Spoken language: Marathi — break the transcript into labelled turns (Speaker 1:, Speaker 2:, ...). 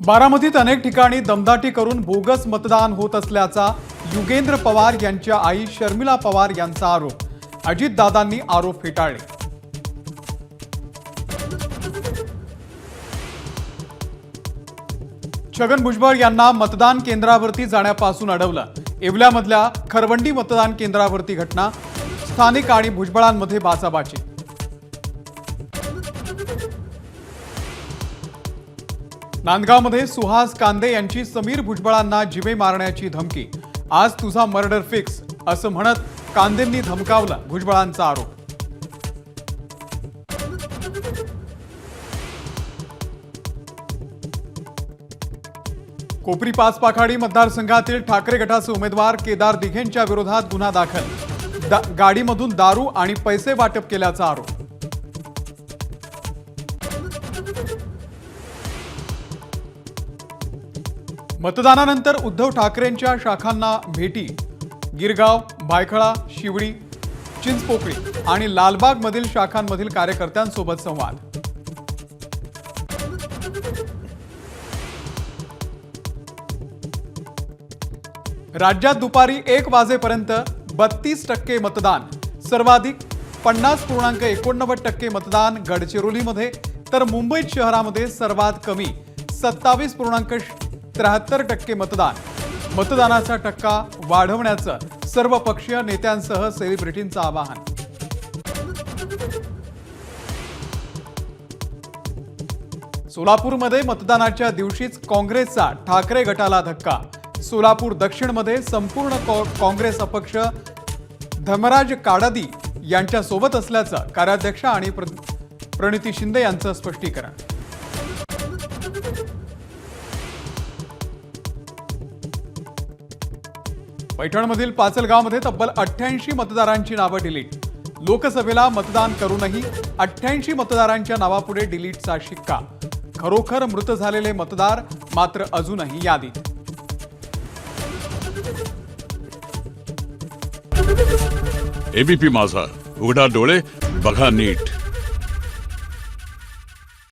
Speaker 1: बारामतीत अनेक ठिकाणी दमदाटी करून बोगस मतदान होत असल्याचा युगेंद्र पवार यांच्या आई शर्मिला पवार यांचा आरोप. अजितदादांनी आरोप फेटाळले. छगन भुजबळ यांना मतदान केंद्रावरती जाण्यापासून अडवलं. येवल्यामधल्या खरवंडी मतदान केंद्रावरती घटना. स्थानिक आणि भुजबळांमध्ये बाचाबाची. नांदगावमध्ये सुहास कांदे यांची समीर भुजबळांना जिवे मारण्याची धमकी. आज तुझा मर्डर फिक्स असं म्हणत कांदेंनी धमकावलं. भुजबळांचा आरोप. कोपरी पाच पाखाडी मतदारसंघातील ठाकरे गटाचे उमेदवार केदार दिघेंच्या विरोधात गुन्हा दाखल. गाडीमधून दारू आणि पैसे वाटप केल्याचा आरोप. मतदानानंतर उद्धव ठाकरेंच्या शाखांना भेटी. गिरगाव, भायखळा, शिवडी, चिंचपोकळी आणि लालबागमधील शाखांमधील कार्यकर्त्यांसोबत संवाद. राज्यात दुपारी 1 वाजेपर्यंत 32% मतदान. सर्वाधिक 50.89% मतदान गडचिरोलीमध्ये, तर मुंबईत शहरामध्ये सर्वात कमी 27.73% मतदान. मतदानाचा टक्का वाढवण्याचं सर्वपक्षीय नेत्यांसह सेलिब्रिटींचं आवाहन. सोलापूरमध्ये मतदानाच्या दिवशीच काँग्रेसचा ठाकरे गटाला धक्का. सोलापूर दक्षिणमध्ये संपूर्ण काँग्रेस अपक्ष धर्मराज काडादी यांच्या सोबत असल्याचं कार्याध्यक्ष आणि प्रणिती शिंदे यांचं स्पष्टीकरण. पैठणमधील पाचलगावमध्ये तब्बल 88 मतदारांची नावं डिलीट. लोकसभेला मतदान करूनही 88 मतदारांच्या नावापुढे डिलीटचा शिक्का. खरोखर मृत झालेले मतदार मात्र अजूनही यादीत.
Speaker 2: एबीपी माझा, उघडा डोळे बघा नीट.